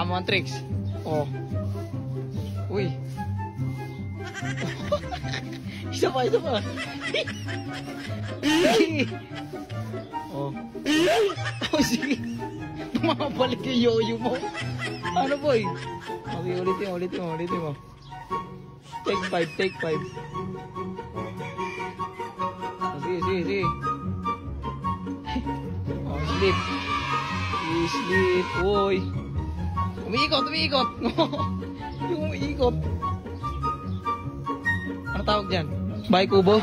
Hawakan mo ang tricks. Oh. Uy. Isa pa. Oh. Oh, sige. Tumabalik yung yoyo mo. Ano, boy? Okay, ulitin mo. Take 5. Oh, sige. Oh, sleep. Sleep, uy. Umiikot. Yung umiikot. Ano tawag dyan? Bahay kubo?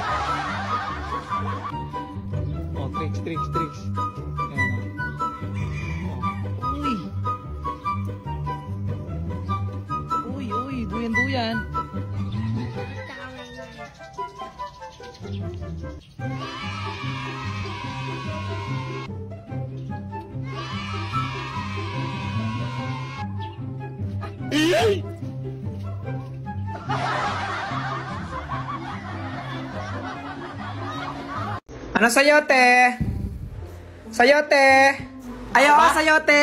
Oh, tricks. Ayan. Oh. Uy, duyan. Ano sayote? Ayaw ka sayote?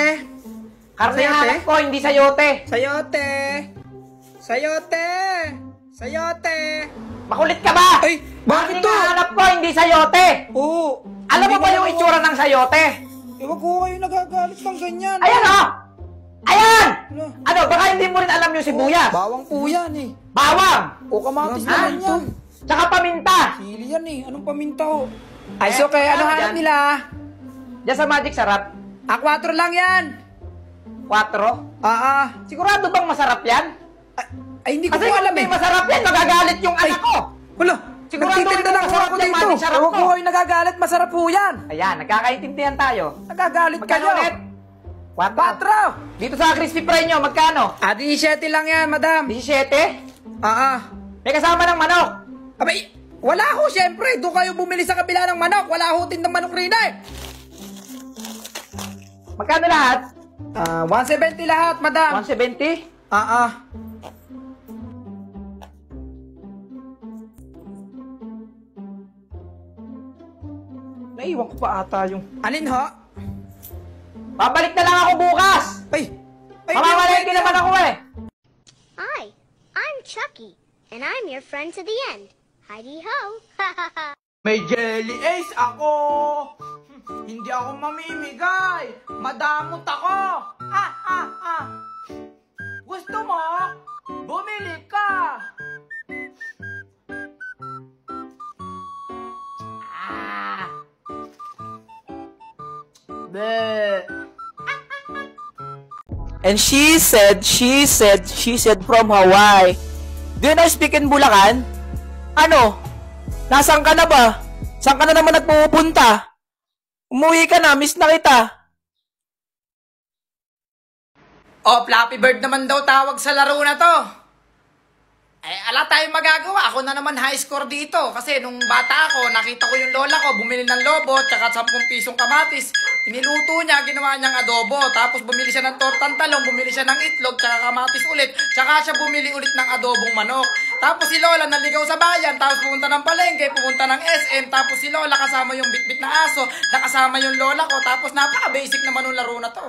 Karne hanap ko, hindi sayote. Sayote! Makulit ka ba? Ay, bakit to? Karne hanap ko, hindi sayote. Oo. Alam mo ba yung itsura ng sayote? Ewan ko kayo nagagalit ng ganyan. Ayan o! Ayan! Ano? Ano, baka hindi mo rin alam yung sibuyas. Bawang po yan eh. Bawang! O kamatis Ha? naman yan. Tsaka paminta. Sili yan eh. Anong paminta o? Ay, so kaya ano hanap nila? Diyan sa Magic Sarap. 4 lang yan. 4? Sigurado bang masarap yan? Ay, hindi ko Kasi po alam kung eh. hindi masarap yan, magagalit yung anak ko. Wala. Sigurado Nagtitinda lang masarap ako yung dito. Magic Sarap Ewan ko. ko kayo nagagalit. Masarap po yan. Ayan, nagkakaintindihan tayo. Nagagalit Magkano kayo. ulit? 4. Dito sa crispy fry nyo, magkano? 17 lang yan, madam. 17? May kasama ng manok. Abay, wala ho, syempre. Doon kayo bumili sa kabila ng manok. Wala ho tindang manok rin eh. Magkano lahat? 170 lahat, madam. 170? Naiwan ko pa ata yung... Alin ho? Babalik na lang ako bukas! Ay, Mamamalengke naman ako eh! Hi, I'm Chucky, and I'm your friend to the end. Heidi-ho! may jelly ace ako. Hindi ako mamimigay. Madamot ako. Gusto mo? Bumili ka. And she said from Hawaii. Do you know speak in Bulacan? Ano? Nasaan ka na ba? Saan ka na naman nagpupunta? Umuwi ka na, miss na kita. Oh, Flappy Bird naman daw tawag sa laro na to. Eh, ala tayong magagawa. Ako na naman high score dito. Kasi nung bata ako, nakita ko yung lola ko, bumili ng lobo, tsaka 10 pisong kamatis. Iniluto niya, ginawa niyang adobo. Tapos bumili siya ng tortang talong, bumili siya ng itlog, tsaka kamatis ulit. Tsaka siya bumili ulit ng adobong manok. Tapos si lola naligaw sa bayan, tapos pumunta ng palengke, pumunta ng SM. Tapos si lola kasama yung bitbit na aso, nakasama yung lola ko. Tapos napaka-basic naman ng laro na to.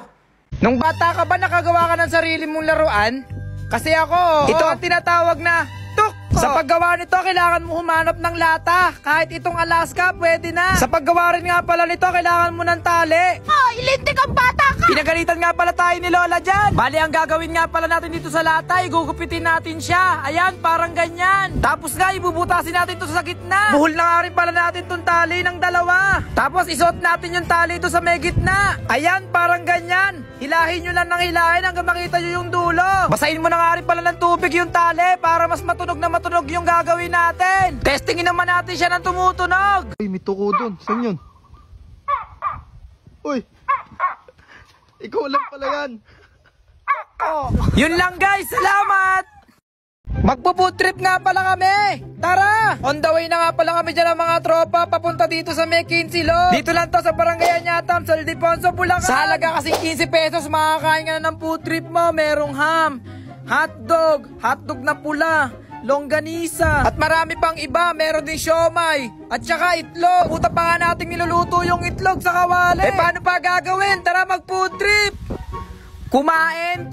Nung bata ka ba nakagawa ka ng sarili mong laruan? Kasi ako, ito ang tinatawag na tuk. Sa paggawa nito, kailangan mo humanap ng lata. Kahit itong Alaska, pwede na. Sa paggawa rin nga pala nito, kailangan mo ng tali. Oh, ilintik ang bata ka! Pinagalitan nga pala tayo ni Lola dyan. Bali, ang gagawin nga pala natin dito sa lata, igugupitin natin siya. Ayan, parang ganyan. Tapos nga, ibubutasin natin ito sa gitna. Buhol na nga rin pala natin itong tali ng dalawa. Tapos, isuot natin yung tali ito sa may gitna. Ayan, parang ganyan. Hilahin nyo lang ng hilahin hanggang makita nyo yung dulo. Basahin mo na nga rin pala ng tubig yung tali para mas matunog na matunog yung gagawin natin. Testingin naman natin siya ng tumutunog. Uy, may tuko dun. Saan yun? Uy! Ikaw lang pala yan. Oh. Yun lang guys, salamat! Magpo-food trip nga pala kami! Tara! On the way na nga pala kami dyan ng mga tropa papunta dito sa May 15 Lo. Dito lang to sa Barangay Anyatam, sa Ildefonso, Bulacan. Sa halaga kasing 15 pesos, makakain ka na ng food trip mo. Merong ham, hotdog na pula, longganisa, at marami pang iba. Meron din siomay, at saka itlog. Puta pa nga natin niluluto yung itlog sa kawali. Eh paano pa gagawin? Tara mag food trip! Kumain,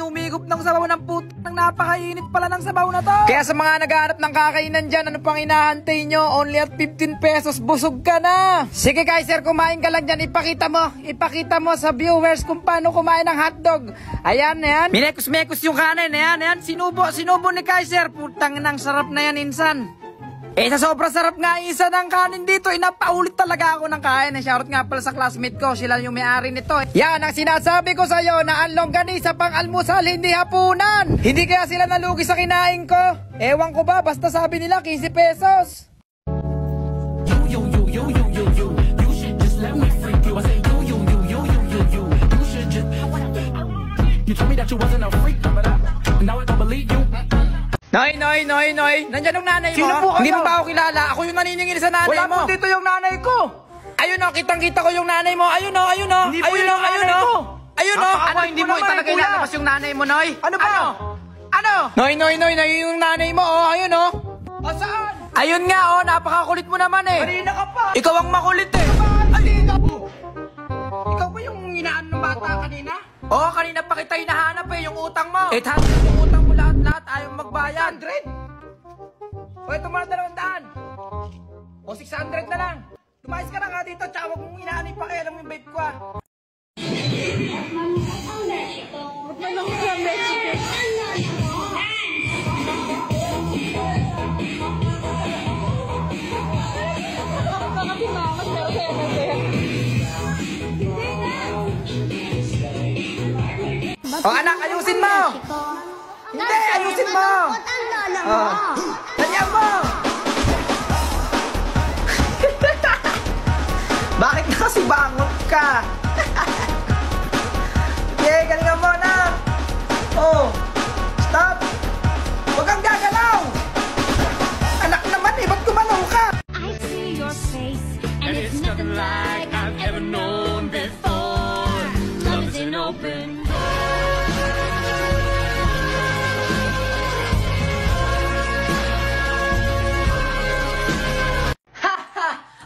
humigop ng sabaw ng putang napakainit pala ng sabaw na to. Kaya sa mga naghahanap ng kakainan dyan, ano pang hinahantay nyo? Only at 15 pesos, busog ka na. Sige Kaiser, kumain ka lang dyan, ipakita mo sa viewers kung paano kumain ng hotdog. Ayan. Minekos-mekos yung kanin, ayan. Sinubo ni Kaiser, putang nang sarap na yan insan. Sa sobrang sarap nga isa ng kanin dito, napaulit talaga ako ng kain. Shoutout nga pala sa classmate ko, sila yung may-ari nito. Yan ang sinasabi ko sa'yo na ang longganisa pang almusal, hindi hapunan. Hindi kaya sila nalugi sa kinain ko? Ewan ko ba, basta sabi nila 15 pesos. You should just let me freak you. I say you should just. You told me that you wasn't a freak, but now I don't believe you. Noy. Nandiyan yung nanay mo? Sino po kayo? Hindi mo ba ako kilala? Ako yung naniningil sa nanay Wala mo. po dito yung nanay ko. Ayun o, kitang-kita ko yung nanay mo. Ayun o. Hindi po yung nanay ko. Ayun o. Napakawa, Ano, hindi hindi mo mo naman, talaga kuya. ilalabas yung nanay mo, Noy? Ano ba? Ano? Noy, yung nanay mo, oh. Ayun o. O saan? Ayun nga, oh. Napakakulit mo naman eh. Kanina ka pa. Ikaw ang makulit eh. Kanina po. Ikaw ba yung inaan ng bata kanina? Oo, kanina pa kita hinahanap eh, yung utang mo. 800 yung utang mo lahat, ayaw magbayad. 100? O, ito mo na 200. O, 600 na lang. Tumayos ka na nga dito, tsaka huwag mong inaanay pa kaya lang yung vape ko ah. O anak, ayusin mo! Hindi, ayusin mo! Ganyan mo! Bakit na kasi bangot ka? Okay, galingan mo na! Oh, stop! Huwag kang gagalaw! Anak naman eh, ba't gumalaw ka? I see your face, And it's nothing like I've ever known before. Love is an open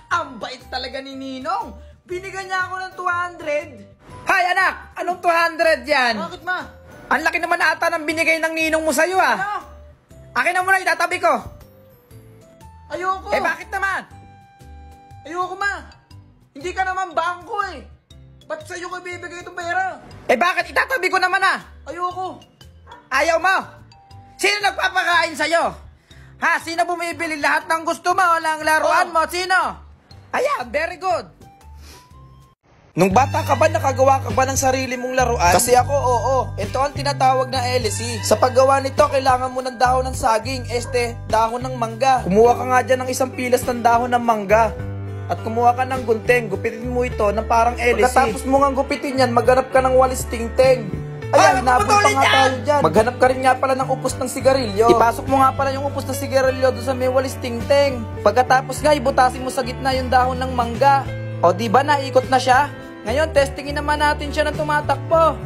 Ang bait talaga ni Ninong. Binigyan niya ako ng 200. Hay anak, anong 200 yan? Bakit ma? Ang laki naman ata ng binigay ng Ninong mo sa'yo ah. Ano? Akin na muna, itatabi ko. Ayoko. Bakit naman? Ayoko ma. Hindi ka naman bangko eh. Ba't sa'yo ko ibibigay itong pera? Bakit? Itatabi ko naman ah. Ayoko. Ayaw mo? Sino nagpapakain sa'yo? Ha? Sino bumibili lahat ng gusto mo? Lang laruan mo? Sino? Ayan, very good. Nung bata ka ba, nakagawa ka ba ng sarili mong laruan? Kasi ako, oo. Ito ang tinatawag na LC. Sa paggawa nito, kailangan mo ng dahon ng saging, dahon ng mangga. Kumuha ka nga dyan ng isang pilas ng dahon ng mangga. At kumuha ka ng gunting, gupitin mo ito ng parang LC. Pagkatapos mo nga gupitin yan, maghanap ka ng walis tingting. Ayan, hinabol pa nga tayo dyan. Maghanap ka rin nga pala ng upos ng sigarilyo. Ipasok mo nga pala yung upos ng sigarilyo doon sa may walis tingting. Pagkatapos nga, ibutasin mo sa gitna yung dahon ng mangga. O diba, naikot na siya? Ngayon, testingin naman natin siya na tumatakbo.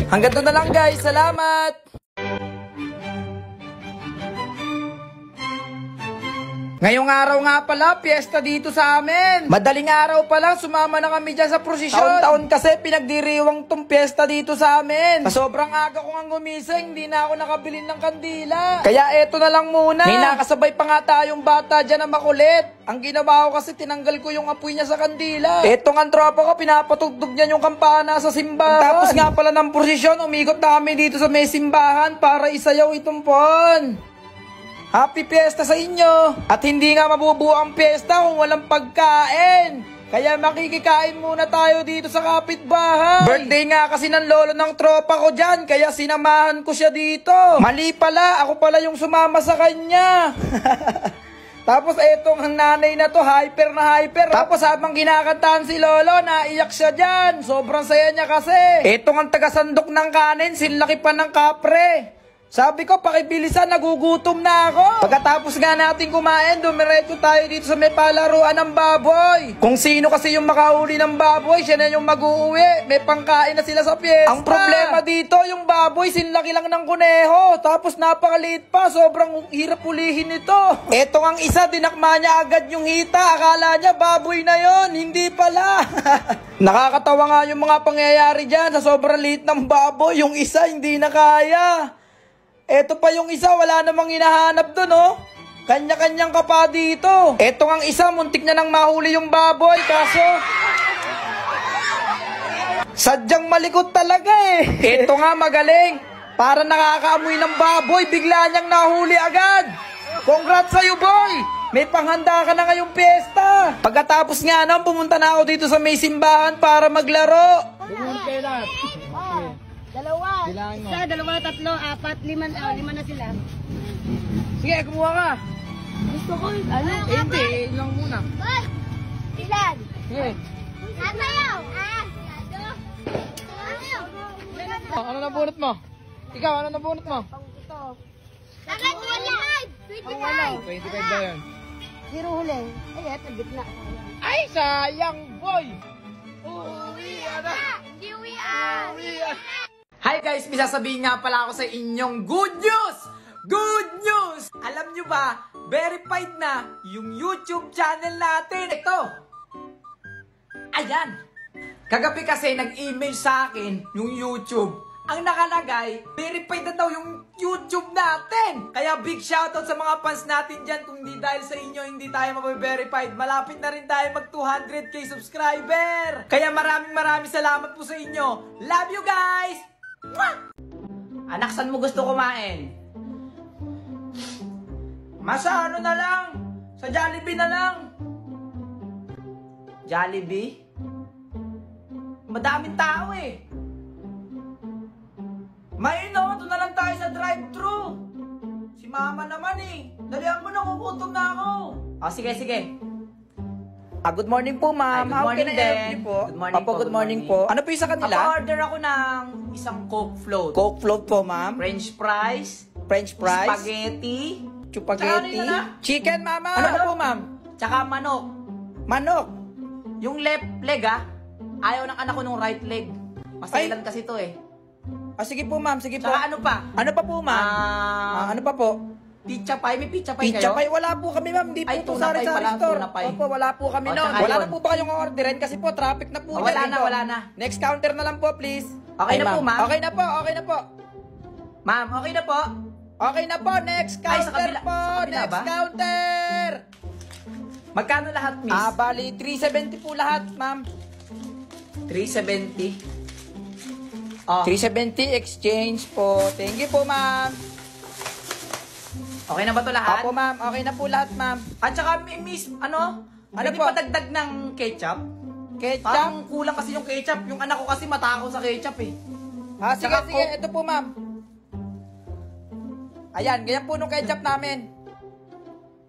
Hanggang doon na lang guys, salamat! Ngayong araw nga pala, piyesta dito sa amin. Madaling araw pa lang, sumama na kami dyan sa prosesyon. Taon-taon kasi pinagdiriwang tong piyesta dito sa amin. Sa sobrang aga ko nga gumising, hindi na ako nakabili ng kandila. Kaya eto na lang muna. May nakasabay pa nga tayong bata dyan na makulit. Ang ginawa ko kasi, tinanggal ko yung apoy niya sa kandila. Eto nga tropa ko, pinapatugtog niya yung kampana sa simbahan. Tapos nga pala ng prosesyon, umikot na kami dito sa may simbahan para isayaw itong pon. Happy Fiesta sa inyo! At hindi nga mabubuo ang piyesta kung walang pagkain. Kaya makikikain muna tayo dito sa kapitbahay. Birthday nga kasi ng lolo ng tropa ko dyan, kaya sinamahan ko siya dito. Mali pala, ako pala yung sumama sa kanya. Tapos etong nanay na to, hyper na hyper. Tapos habang kinakantahan si lolo, naiyak siya dyan. Sobrang saya niya kasi. Etong ang tagasandok ng kanin, sinlaki pa ng kapre. Sabi ko, pakibilisan, nagugutom na ako. Pagkatapos nga natin kumain, dumiretso tayo dito sa may palaruan ng baboy. Kung sino kasi yung makahuli ng baboy, siya na yung mag-uuwi. May pangkain na sila sa piyesta. Ang problema dito, yung baboy, sinlaki lang ng kuneho. Tapos napakaliit pa, sobrang hirap ulihin ito. Eto ang isa, dinakma niya agad yung hita. Akala niya baboy na yon, hindi pala. Nakakatawa nga yung mga pangyayari dyan. Sa sobrang liit ng baboy, yung isa hindi na kaya. Eto pa yung isa, wala namang hinahanap dun, oh. Kanya-kanyang ka pa dito. Eto ang isa, muntik na nang mahuli yung baboy, kaso sadyang malikot talaga eh. Eto nga magaling. Para nakakaamoy ng baboy, bigla niyang nahuli agad. Congrats sa'yo, boy. May panghanda ka na ngayong piyesta. Pagkatapos nga nun, pumunta na ako dito sa may simbahan para maglaro. Dalawa. Isa, dalawa, tatlo, apat, lima na sila. Sige, kumuha ka. Gusto ko, ano? Hindi, ilang muna. Boy! Ilan? Sige. Sasayaw! Ano na bunot mo? Ikaw, ano na bunot mo? Dapat 25! 25 ba yun? Zero huli. Ay, eto, gitna. Ay, sayang, boy! Hindi uwian! Hi guys, may sasabihin nga pala ako sa inyong good news! Good news! Alam nyo ba, verified na yung YouTube channel natin. Ito! Ayan! Kagabi kasi nag-email sa akin yung YouTube. Ang nakalagay, verified na daw yung YouTube natin. Kaya big shoutout sa mga fans natin dyan. Kung hindi dahil sa inyo, hindi tayo mabiverified. Malapit na rin tayo mag 200k subscriber. Kaya maraming salamat po sa inyo. Love you guys! Mwah! Anak, saan mo gusto kumain? Masa ano na lang? Sa Jollibee na lang. Jollibee? Madaming tao eh. Doon na lang tayo sa drive-thru. Si mama naman eh. Dalihan mo na, kukutom na ako. Oh, sige. Good morning po, ma'am. Ay, good morning How can I help din. you po? Good morning Opo, po, good morning po. Ano po yung sa kanila? Papa-order ako ng isang Coke float. Coke float po, ma'am. French fries. French fries. Spaghetti. Chupaghetti. Tsaka ano yun na? Chicken, mama. Ano? Ano po, ma'am? Tsaka manok. Manok. Yung left leg ayaw ng anak ko nung right leg. Masailan kasi to eh. Sige po, ma'am. Sige po. Tsaka ano pa? Ano pa po, ma'am? Ano pa po? Pizza pie. May pizza pie Pizza kayo? pie. Wala po kami, ma'am. Hindi po Ay, ito tuna pie sari-sari pala, store. tuna pie. Opo, wala po kami O, noon. tsaka Wala yun. na po ba kayong orderin? Kasi po, traffic na po. O, wala dyan na, dito. wala na. Next counter na lang po, please. Okay na po, ma'am? Okay na po, okay na po. Ma'am, okay na po. Okay na po, next Ay, counter sa kabila- po. sa kabila Next ba? counter. Magkano lahat, miss? Bali, 370 po lahat, ma'am. 370. Oh, 370 exchange po. Thank you po, ma'am. okay na ba to lahat? Opo, ma'am. Okay na po lahat, ma'am. At saka, miss, pwede po? pa dagdag ng ketchup? Ketchup. Parang kulang kasi yung ketchup. Yung anak ko kasi matakaw sa ketchup eh. Sige, Tsaka sige. Coke. Ito po, ma'am. Ayan, ganyan po nung ketchup namin.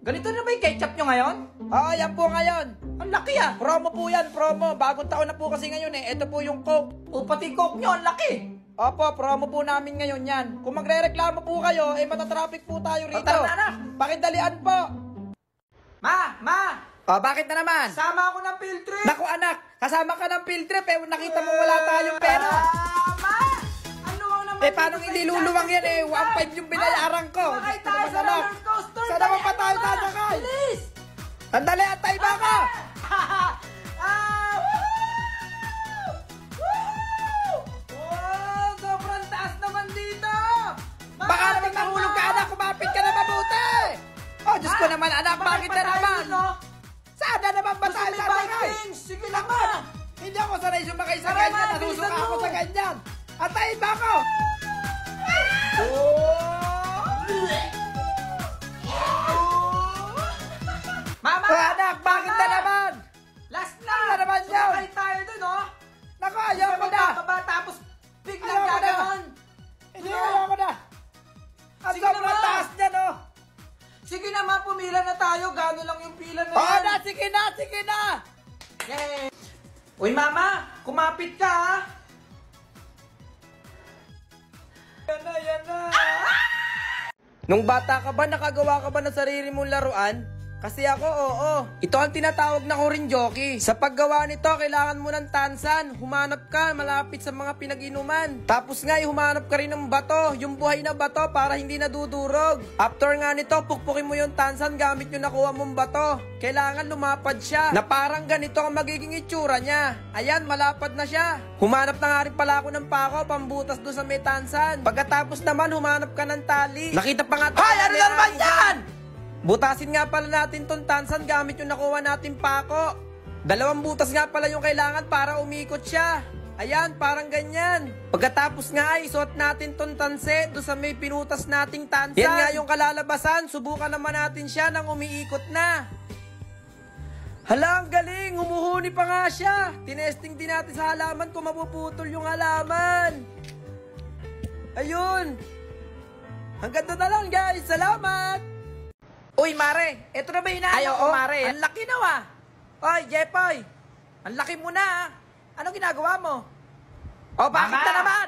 Ganito na ba yung ketchup nyo ngayon? Oo, yan po ngayon. Ang laki ah. Promo po yan, promo. Bagong taon na po kasi ngayon eh. Ito po yung Coke. O pati Coke nyo, ang laki. Opo, promo po namin ngayon yan. Kung magre-reklamo po kayo, matatraffic po tayo rito. Tara na. Pakidalian po. Ma! Bakit na naman? Sama ako ng field trip. Naku anak, kasama ka ng field trip nakita mo wala tayong pera. Ma! Ano ang naman? Paano hindi luluwang yan 1.5 yung binayaran ko. Sakay tayo sa Anak, roller coaster. Saan naman pa tayo sasakay? Bilis! Sandali at tayo ba ka? Wow! Sobrang taas naman dito! Baka naman mahulog ka anak, kumapit ka na mabuti. Oh, Diyos ko naman anak, bakit na naman? Sana naman ba tayo sasakay? Sige lang ma! Hindi ako sanay sumakay sa Tara, ganyan, ma, nasusuka bilisan ako mo. sa ganyan. Atayin ba ako? Mama! Anak, bakit na naman? Last na! Ano naman yun? Sumakay tayo dun, oh! Naku, ayaw ko na. Bababa, tapos biglang Ayaw ko na. gaganon! Hindi, ayaw ko na. Ang Sige sobrang naman. taas niya, no? Sige naman, pumila na tayo. Gano'n lang yung pila na Oo yan. na, sige na, sige na. Yay! Uy, mama! Kumapit ka, ha? Yan na, yan na! Nung bata ka ba, nakagawa ka ba ng sarili mong laruan? Kasi ako, oo. Ito ang tinatawag na kurinjoki. Sa paggawa nito, kailangan mo ng tansan. Humanap ka malapit sa mga pinag-inuman. Tapos nga, humanap ka rin ng bato. Yung buhay na bato para hindi nadudurog. After nga nito, pukpukin mo yung tansan gamit yung nakuha mong bato. Kailangan lumapad siya. Na parang ganito ang magiging itsura niya. Ayan, malapad na siya. Humanap na nga rin pala ako ng pako, pambutas doon sa may tansan. Pagkatapos naman, humanap ka ng tali. Nakita pa nga tayo. Ay, ano naman yan? Butasin nga pala natin tong tansan gamit yung nakuha natin pako. 2 butas nga pala yung kailangan para umikot siya. Ayan, parang ganyan. Pagkatapos nga ay isuot natin tong tanse doon sa may pinutas nating tansan. Yan nga yung kalalabasan. Subukan naman natin siya nang umiikot na. Hala, ang galing. Humuhuni pa nga siya. Tinesting din natin sa halaman kung mapuputol yung halaman. Ayun. Hanggang doon na lang, guys. Salamat. Uy, Mare, eto na ba hinahanap ko, Mare? Ang laki na, ah. Oy, Jepoy, ang laki mo na, ah. Ano ginagawa mo? O, bakit na naman?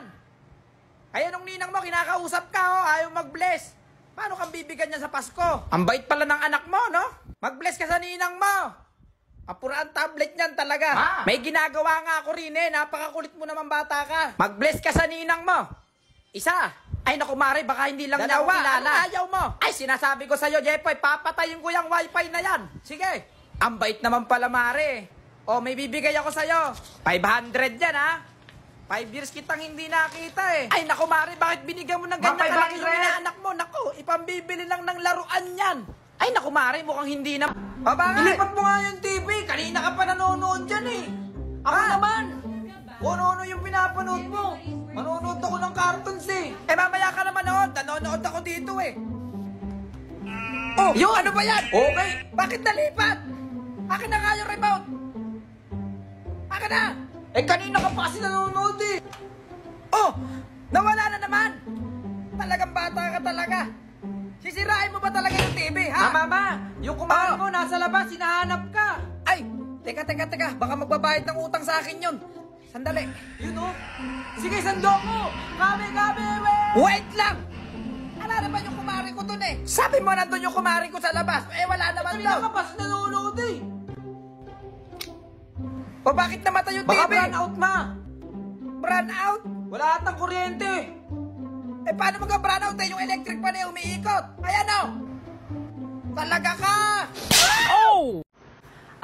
Kaya nung ninang mo, kinakausap ka, oh, ayaw mag-bless. Paano kang bibigyan niya sa Pasko? Ang bait pala ng anak mo, no? Mag-bless ka sa ninang mo. Apura ang tablet niyan talaga. May ginagawa nga ako rin, eh. Napakakulit mo naman, bata ka. Mag-bless ka sa ninang mo. Isa. Ay naku, Mare, baka hindi lang niya ako kilala. Ano ayaw mo? Ay, sinasabi ko sa'yo, Jepoy, papatayin ko yung wifi na yan. Sige. Ang bait naman pala, Mare. O, may bibigay ako sa'yo. 500 yan, ha? 5 years kitang hindi nakita, eh. Ay naku, Mare, bakit binigyan mo ng ganyan kalaki yung inaanak mo? Naku, ipambibili lang ng laruan yan. Ay naku, Mare, mukhang hindi na... O, bakit? Ilipat mo nga yung TV. Kanina ka pa nanonood dyan, eh. Ako naman. Kung ano yung pinapanood mo. Manonood ako ng cartoons, eh. Eh, mamaya ka naman noon. Nanonood ako dito, eh. Oh, yun, ano ba yan? Okay. Bakit nalipat? Akin na nga yung remote. Akin na. Eh, kanina ka pa kasi nanonood, eh. Oh, nawala na naman. Talagang bata ka talaga. Sisirain mo ba talaga yung TV, ha? Mama, yung kumain mo nasa labas, hinahanap ka. Ay, teka. Baka magbabayad ng utang sa akin yun. Sandali. Yun, oh. Sige, sandok mo. Kami, wait lang. Wala naman yung kumari ko dun, eh. Sabi mo nandun yung kumari ko sa labas. Eh, wala naman daw. Kanina ka pas nanonood, eh. O, bakit namatay yung TV? Baka brownout out, ma. Brownout? Wala atang kuryente. Eh, paano magka-brownout, eh? Yung electric pa na umiikot. Ayan, oh. Talaga ka. Oh!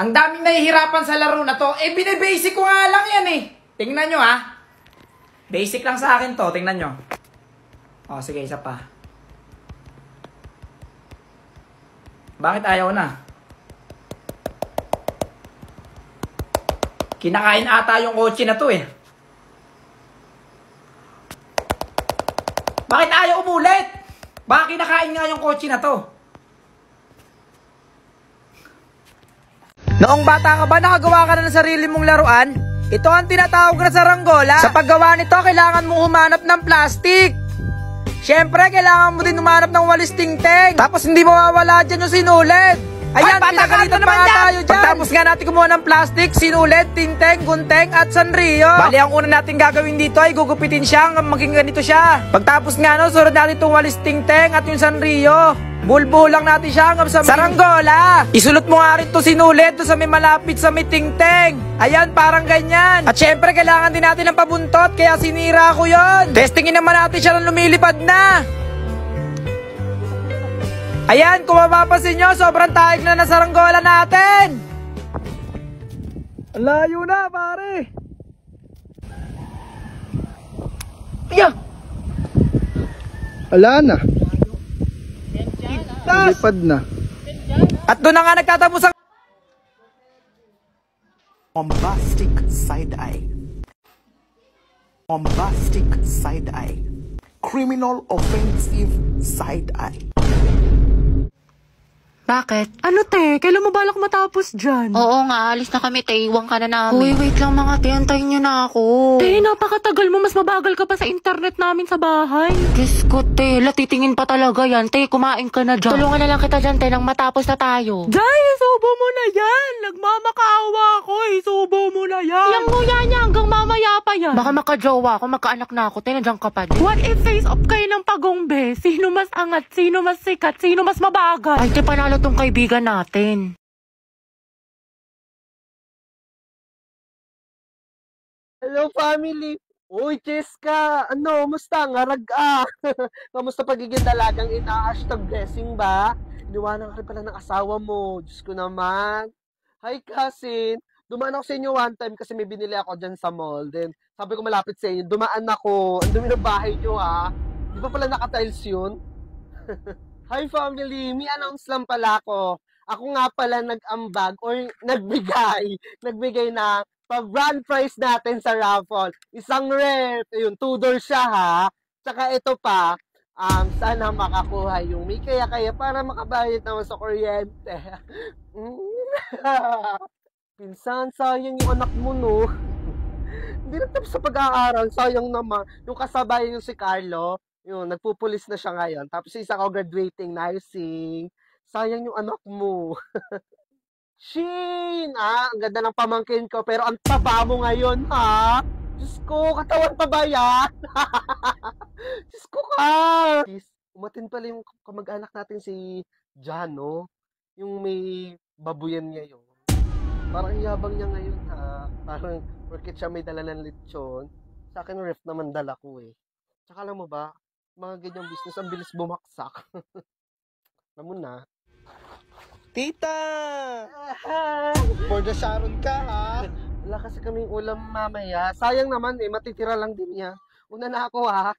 Ang daming nahihirapan sa laro na to. Eh, binibasic ko nga lang yan, eh. Tingnan nyo, ha. Basic lang sa akin to. Tingnan nyo. O, sige, isa pa. Bakit ayaw na? Kinakain ata yung kotse na to, eh. Bakit ayaw umulit? Baka kinakain nga yung kotse na to. Noong bata ka ba, nakagawa ka na ng sarili mong laruan? Ito ang tinatawag na saranggola. Sa paggawa nito, kailangan mo humanap ng plastic. Siyempre, kailangan mo din humanap ng walis tingting. Tapos hindi mawawala dyan yung sinulid. Ayan, pinagalitan pa nga tayo dyan. Pagtapos nga natin kumuha ng plastic, sinulid, tingting, gunteng, at sanrio. Bali, ang una natin gagawin dito ay gugupitin siya hanggang maging ganito siya. Pagtapos nga, no, surod natin itong walis tingting at yung sanrio. Bulbul lang natin siya hanggang sa saranggola. Isulot mo nga rin ito sinulid to sa may malapit sa may tingting. Ayan, parang ganyan. At syempre, kailangan din natin ng pabuntot, kaya sinira ko yon. Testingin naman natin siya nang lumilipad na. Ayan, kung mapapansin nyo, sobrang taig na saranggola natin. Layo na, pare. Yeah. Wala na. Lipad na. At doon na nga nagtatapos ang bombastic side eye. Bombastic side eye. Criminal offensive side eye. Bakit? Ano te? Kailan mo balak matapos dyan? Oo nga, alis na kami, te. Iwan ka na namin. Uy, wait lang mga te. Antayin nyo na ako. Te, napakatagal mo. Mas mabagal ka pa sa internet namin sa bahay. Diyos ko, te. Latitingin pa talaga yan. Te, kumain ka na dyan. Tulungan na lang kita dyan, te, nang matapos na tayo. Jai, isubo mo na yan. Nagmamakaawa ako. Isubo mo na yan. Yang nguya niya hanggang mamaya pa yan. Baka makajowa ako, magkaanak na ako. Te, nandiyan ka pa din. What if face off kayo ng pagongbe? Sino mas angat? Sino mas sikat? Sino mas mabagal? Ay, te, panalo tong kaibigan natin. Hello, family! Uy, Cheska! Ano, musta? Ngarag Kamusta pagiging dalagang ina? #blessing ba? Iniwanan ka rin pala ng asawa mo. Diyos ko naman. Hi, cousin! Dumaan ako sa inyo one time kasi may binili ako dyan sa mall. Then, sabi ko malapit sa inyo. Dumaan ako. Ang dumi ng bahay nyo, ha? Di ba pala naka-tiles yun? Hi, family! May announce lang pala ako. Ako nga pala nag-ambag or nagbigay na pag-grand prize natin sa raffle. Isang ref, yun, 2 doors siya ha. Tsaka ito pa, sana makakuha yung may kaya-kaya para makabayad naman sa kuryente. Pinsan, sayang yung anak mo, no? Hindi na tapos sa pag-aaral, sayang naman. Yung kasabay yung si Carlo, yun, nagpupulis na siya ngayon. Tapos isa ko graduating nursing. Sayang yung anak mo. Shin! Ang ganda ng pamangkin ko, pero ang taba mo ngayon, ha? Diyos ko, katawan pa ba yan? Diyos ko ka! Umatin pala yung kamag-anak natin si Jano, yung may babuyan niya yun. Parang yabang niya ngayon, ha? Parang, porket siya may dala ng lechon, sa akin ref naman dala ko, eh. Tsaka alam mo ba, mga ganyang business, ang bilis bumaksak. Alam mo na. Tita! For the Sharon ka, ha? Wala kasi kaming ulam mamaya. Sayang naman, matitira lang din niya. Una na ako, ha?